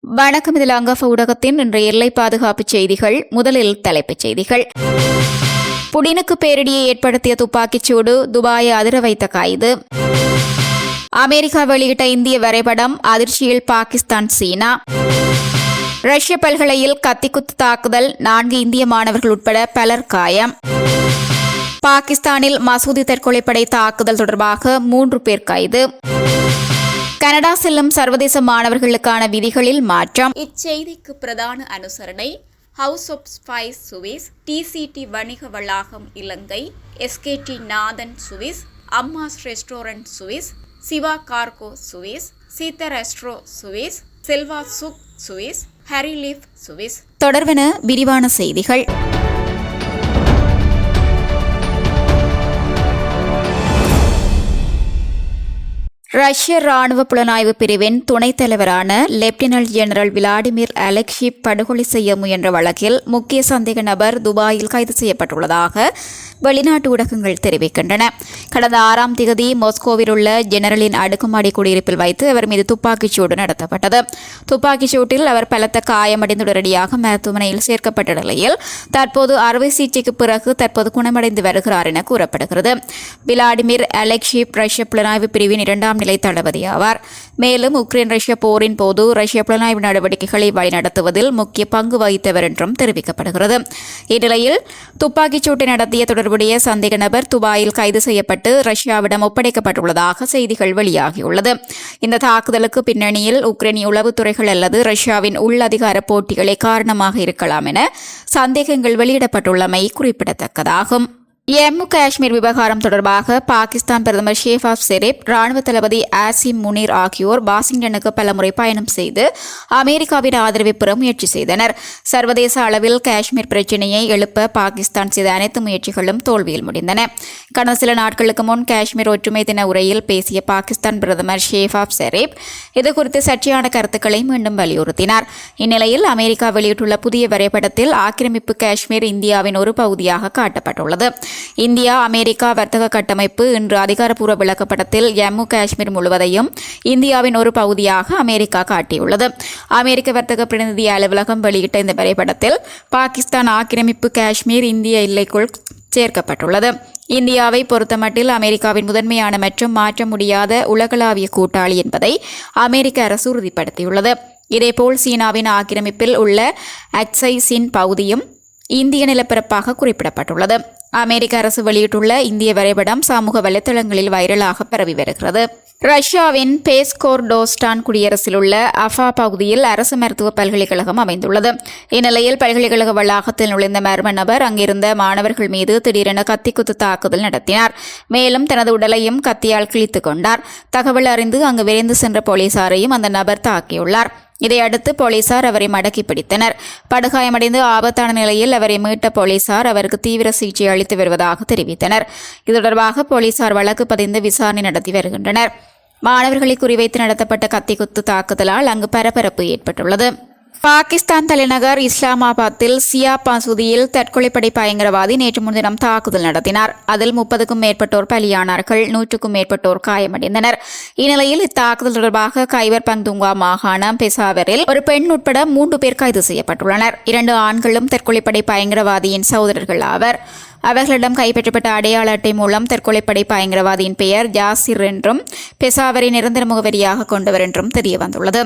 வணக்கம். இதில் அங்கஃப ஊடகத்தின் இன்றைய எல்லை பாதுகாப்பு செய்திகள். முதலில் தலைப்புச் செய்திகள். புடினுக்கு பேரிடியை ஏற்படுத்திய துப்பாக்கிச்சூடு, துபாயை அதிர வைத்த கைது. அமெரிக்கா வெளியிட்ட இந்திய வரைபடம், அதிர்ச்சியில் பாகிஸ்தான், சீனா. ரஷ்ய பல்கலையில் கத்திக்குத்து தாக்குதல், 4 இந்திய மாணவர்கள் உட்பட பலர் காயம். பாகிஸ்தானில் மசூதி தற்கொலைப்படை தாக்குதல் தொடர்பாக 3 பேர் கைது. கனடா செல்லும் சர்வதேச மாணவர்களுக்கான விதிகளில் மாற்றம். இச்செய்திக்கு பிரதான அனுசரணை House of Spice Swiss, TCT வணிக வளாகம் Ilangai, SKD Nathan Swiss, Amma's restaurant Swiss, Siva cargo Swiss, Seetha resto Swiss, Selva சுக் சுவிஸ், ஹரிலீஃப் சுவிஸ். தொடர்வன விரிவான செய்திகள். ரஷ்ய ராணுவ புலனாய்வு பிரிவின் துணைத் தலைவரான லெப்டினன்ட் ஜெனரல் விளாடிமிர் அலெக்ஷிவ் படுகொலை செய்ய முயன்ற வழக்கில் முக்கிய சந்தேக நபர் துபாயில் கைது செய்யப்பட்டுள்ளதாக வெளிநாட்டு ஊடகங்கள் தெரிவிக்கின்றன. கடந்த 6ஆம் தேதி மாஸ்கோவில் உள்ள ஜெனரலின் அடுக்குமாடி குடியிருப்பில் வைத்து அவர் மீது துப்பாக்கிச்சூடு நடத்தப்பட்டது. துப்பாக்கிச்சூட்டில் அவர் பலத்த காயமடைந்து உடனடியாக மருத்துவமனையில் சேர்க்கப்பட்ட நிலையில் தற்போது அறுவை சிகிச்சைக்கு பிறகு தற்போது குணமடைந்து வருகிறார் என கூறப்படுகிறது. விளாடிமிர் அலெக்ஷிவ் ரஷ்ய புலனாய்வு பிரிவின் 2ஆம் நிலை தளபதி ஆவார். மேலும் உக்ரைன் ரஷ்ய போரின் போது ரஷ்ய புலனாய்வு நடவடிக்கைகளை வழிநடத்துவதில் முக்கிய பங்கு வகித்தவர் என்றும் தெரிவிக்கப்படுகிறது. இந்நிலையில் துப்பாக்கிச்சூட்டை நடத்திய தொடர்புடைய சந்தேக நபர் துபாயில் கைது செய்யப்பட்டு ரஷ்யாவிடம் ஒப்படைக்கப்பட்டுள்ளதாக செய்திகள் வெளியாகியுள்ளது. இந்த தாக்குதலுக்கு பின்னணியில் உக்ரைனிய உளவுத்துறைகள் அல்லது ரஷ்யாவின் உள்ளதிகார போட்டிகளே காரணமாக இருக்கலாம் என சந்தேகங்கள் வெளியிடப்பட்டுள்ளமை குறிப்பிடத்தக்கதாகும். ஜம்மு காஷ்மீர் விவகாரம் தொடர்பாக பாகிஸ்தான் பிரதமர் ஷெஹ்பாஸ் ஷெரீப், ராணுவ தளபதி ஆசிம் முனீர் ஆகியோர் வாஷிங்டனுக்கு பலமுறை பயணம் செய்து அமெரிக்காவின் ஆதரவை பெற முயற்சி செய்தனர். சர்வதேச அளவில் காஷ்மீர் பிரச்சினையை எழுப்ப பாகிஸ்தான் செய்த அனைத்து முயற்சிகளும் தோல்வியில் முடிந்தன. கடந்த சில நாட்களுக்கு முன் காஷ்மீர் ஒற்றுமை தின உரையில் பேசிய பாகிஸ்தான் பிரதமர் ஷெஹ்பாஸ் ஷெரீப் இதுகுறித்து சர்ச்சையான கருத்துக்களை மீண்டும் வலியுறுத்தினார். இந்நிலையில் அமெரிக்கா வெளியிட்டுள்ள புதிய வரைபடத்தில் ஆக்கிரமிப்பு காஷ்மீர் இந்தியாவின் ஒரு பகுதியாக காட்டப்பட்டுள்ளது. இந்தியா அமெரிக்கா வர்த்தக கட்டமைப்பு இன்று அதிகாரப்பூர்வ விளக்கப்படத்தில் ஜம்மு காஷ்மீர் முழுவதையும் இந்தியாவின் ஒரு பகுதியாக அமெரிக்கா காட்டியுள்ளது. அமெரிக்க வர்த்தக பிரதிநிதி அலுவலகம் வெளியிட்ட இந்த வரைபடத்தில் பாகிஸ்தான் ஆக்கிரமிப்பு காஷ்மீர் இந்திய எல்லைக்குள் சேர்க்கப்பட்டுள்ளது. இந்தியாவை பொறுத்தமட்டில் அமெரிக்காவின் முதன்மையான மற்றும் மாற்ற முடியாத உலகளாவிய கூட்டாளி என்பதை அமெரிக்க அரசு உறுதிப்படுத்தியுள்ளது. இதேபோல் சீனாவின் ஆக்கிரமிப்பில் உள்ள அக்சைசின் பகுதியும் இந்திய நிலப்பரப்பாக குறிப்பிடப்பட்டுள்ளது. அமெரிக்க அரசு வெளியிட்டுள்ள இந்திய வரைபடம் சமூக வலைதளங்களில் வைரலாக பரவி வருகிறது. ரஷ்யாவின் பேஸ்கோர்டோஸ்டான் குடியரசில் உள்ள அஃபா பகுதியில் அரசு மருத்துவ பல்கலைக்கழகம் அமைந்துள்ளது. இந்நிலையில் பல்கலைக்கழக வளாகத்தில் நுழைந்த மர்ம நபர் அங்கிருந்த மாணவர்கள் மீது திடீரென கத்திக்குத்து தாக்குதல் நடத்தினார். மேலும் தனது உடலையும் கத்தியால் கிழித்துக் கொண்டார். தகவல் அறிந்து அங்கு விரைந்து சென்ற போலீசாரையும் அந்த நபர் தாக்கியுள்ளார். இதையடுத்து போலீசார் அவரை மடக்கி பிடித்தனர். படுகாயமடைந்து ஆபத்தான நிலையில் அவரை மீட்ட போலீசார் அவருக்கு தீவிர சிகிச்சை அளித்து வருவதாக தெரிவித்தனர். இது தொடர்பாக போலீசார் வழக்கு பதிந்து விசாரணை நடத்தி வருகின்றனர். மாணவர்களை குறிவைத்து நடத்தப்பட்ட கத்திக்குத்து தாக்குதலால் அங்கு பரபரப்பு ஏற்பட்டுள்ளது. பாகிஸ்தான் தலைநகர் இஸ்லாமாபாத்தில் சியா மசூதியில் தற்கொலைப்படை பயங்கரவாதி நேற்று முன்தினம் தாக்குதல் நடத்தினார். அதில் 30க்கும் மேற்பட்டோர் பலியானார்கள், 100க்கும் மேற்பட்டோர் காயமடைந்தனர். இந்நிலையில் இத்தாக்குதல் தொடர்பாக கைபர் பக்துங்கா மாகாணம் பெசாவரில் ஒரு பெண் உட்பட 3 பேர் கைது செய்யப்பட்டுள்ளனர். 2 ஆண்களும் தற்கொலைப்படை பயங்கரவாதியின் சகோதரர்கள் ஆவர். அவர்களிடம் கைப்பற்றப்பட்ட அடையாள அட்டை மூலம் தற்கொலைப்படை பயங்கரவாதியின் பெயர் ஜாசிர் என்றும் பெசாவரை நிரந்தர முகவரியாக கொண்டவர் என்றும் தெரியவந்துள்ளது.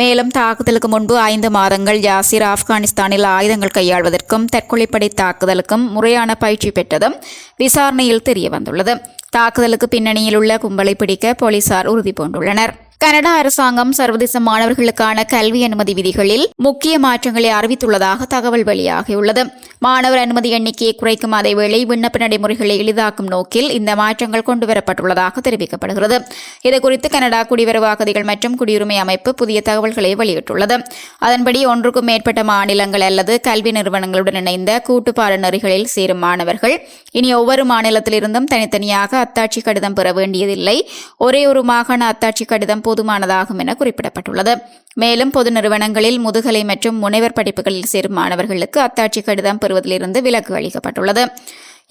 மேலும் தாக்குதலுக்கு முன்பு 5 மாதங்கள் ஜாசிர் ஆப்கானிஸ்தானில் ஆயுதங்கள் கையாள்வதற்கும் தற்கொலைப்படை தாக்குதலுக்கும் முறையான பயிற்சி பெற்றதும் விசாரணையில் தெரியவந்துள்ளது. தாக்குதலுக்கு பின்னணியில் உள்ள கும்பலை பிடிக்க போலீசார் உறுதி பூண்டுள்ளனர். கனடா அரசாங்கம் சர்வதேச மாணவர்களுக்கான கல்வி அனுமதி விதிகளில் முக்கிய மாற்றங்களை அறிவித்துள்ளதாக தகவல் வெளியாகியுள்ளது. மாணவர் அனுமதி எண்ணிக்கையை குறைக்கும் அதேவேளை விண்ணப்ப நடைமுறைகளை எளிதாக்கும் நோக்கில் இந்த மாற்றங்கள் கொண்டுவரப்பட்டுள்ளதாக தெரிவிக்கப்படுகிறது. இதுகுறித்து கனடா குடிவரவு அகதிகள் மற்றும் குடியுரிமை அமைப்பு புதிய தகவல்களை வெளியிட்டுள்ளது. அதன்படி 1க்கும் மேற்பட்ட மாநிலங்கள் அல்லது கல்வி நிறுவனங்களுடன் இணைந்த கூட்டு பாடநெறிகளில் சேரும் மாணவர்கள் இனி ஒவ்வொரு மாநிலத்திலிருந்தும் தனித்தனியாக அத்தாட்சி கடிதம் பெற வேண்டியதில்லை. ஒரே ஒரு மாகாண அத்தாட்சி கடிதம் போதுமானதாகும் என குறிப்பிடப்பட்டுள்ளது. மேலும் பொது நிறுவனங்களில் முதுகலை மற்றும் முனைவர் படிப்புகளில் சேரும் மாணவர்களுக்கு அத்தாட்சி கடிதம் பெறுவதிலிருந்து விலக்கு அளிக்கப்பட்டுள்ளது.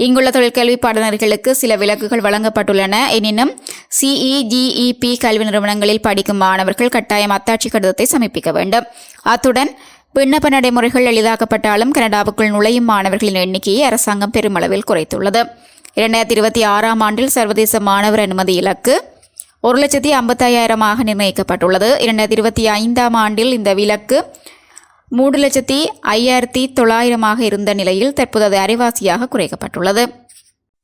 இங்குள்ள தொழிற்கல்வி பாடநெறிகளுக்கு சில விலக்குகள் வழங்கப்பட்டுள்ளன. எனினும் CEGEP கல்வி நிறுவனங்களில் படிக்கும் மாணவர்கள் கட்டாயம் அத்தாட்சி கடிதத்தை சமர்ப்பிக்க வேண்டும். அத்துடன் விண்ணப்ப நடைமுறைகள் எளிதாக்கப்பட்டாலும் கனடாவுக்குள் நுழையும் மாணவர்களின் எண்ணிக்கையை அரசாங்கம் பெருமளவில் குறைத்துள்ளது. 2026 ஆண்டில் சர்வதேச மாணவர் அனுமதி இலக்கு 1,55,000 நிர்ணயிக்கப்பட்டுள்ளது. 2025 ஆண்டில் இந்த விலக்கு 3,05,900 இருந்த நிலையில் தற்போது அது அரைவாசியாக குறைக்கப்பட்டுள்ளது.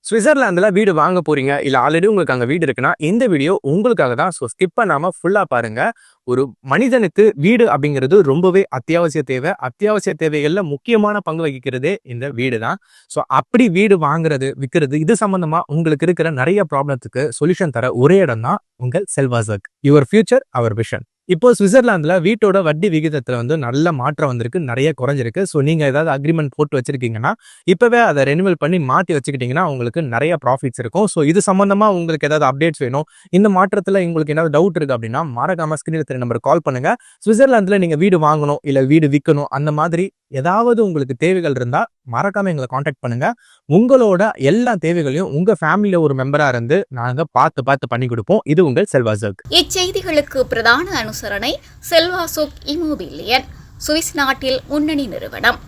சுவிட்சர்லாந்துல வீடு வாங்க போறீங்க, இல்ல ஆல்ரெடி உங்களுக்கு அங்க வீடு இருக்குன்னா இந்த வீடியோ உங்களுக்காக தான். ஸோ ஸ்கிப் பண்ணாம ஃபுல்லா பாருங்க. ஒரு மனிதனுக்கு வீடு அப்படிங்கிறது ரொம்பவே அத்தியாவசிய தேவை. அத்தியாவசிய தேவைகள்ல முக்கியமான பங்கு வகிக்கிறதே இந்த வீடு தான். ஸோ அப்படி வீடு வாங்குறது விற்கிறது இது சம்பந்தமா உங்களுக்கு இருக்கிற நிறைய ப்ராப்ளத்துக்கு சொல்யூஷன் தர ஒரே இடம் தான் உங்கள் செல்வாசக். Your future our vision. இப்போ சுவிட்சர்லாந்துல வீட்டோட வட்டி விகிதத்துல நல்ல மாற்றம் வந்திருக்கு, நிறைய குறைஞ்சிருக்கு. ஸோ நீங்க ஏதாவது அக்ரிமெண்ட் போட்டு வச்சிருக்கீங்கன்னா இப்பவே அதை ரெனிவல் பண்ணி மாற்றி வச்சுக்கிட்டீங்கன்னா உங்களுக்கு நிறைய ப்ராஃபிட்ஸ் இருக்கும். ஸோ இது சம்பந்தமா உங்களுக்கு ஏதாவது அப்டேட்ஸ் வேணும், இந்த மாற்றத்துல உங்களுக்கு ஏதாவது டவுட் இருக்கு அப்படின்னா மறக்காம ஸ்கிரீன்ல தெரிய நம்பர் கால் பண்ணுங்க. சுவிட்சர்லாந்துல நீங்க வீடு வாங்கணும் இல்ல வீடு விற்கணும் அந்த மாதிரி ஏதாவது உங்களுக்கு தேவைகள் இருந்தா மறக்காம எங்களை காண்டாக்ட் பண்ணுங்க. உங்களோட எல்லா தேவைகளையும் உங்க ஃபேமிலியில ஒரு மெம்பரா இருந்து நாங்க பார்த்து பண்ணி கொடுப்போம். இது உங்கள் செல்வாசக். இச்செய்திகளுக்கு பிரதான அனுசரணை செல்வாசோக் இமோபிலியன், சுவிஸ் நாட்டில் முன்னணி நிறுவனம்.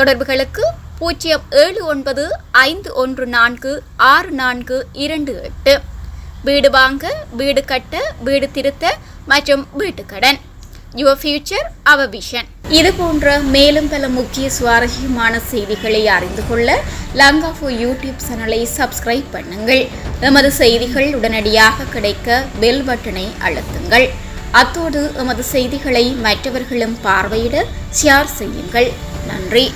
தொடர்புகளுக்கு 07951464228. வீடு வாங்க, வீடு கட்ட, வீடு திருத்த மற்றும் வீட்டுக்கடன். Your future our vision. இது போன்ற மேலும் பல முக்கிய சுவாரஸ்யமான செய்திகளை அறிந்து கொள்ள லங்காஃபோ யூடியூப் சேனலை சப்ஸ்கிரைப் பண்ணுங்கள். எமது செய்திகள் உடனடியாக கிடைக்க பெல் பட்டனை அழுத்துங்கள். அத்தோடு எமது செய்திகளை மற்றவர்களும் பார்வையிட ஷேர் செய்யுங்கள். நன்றி.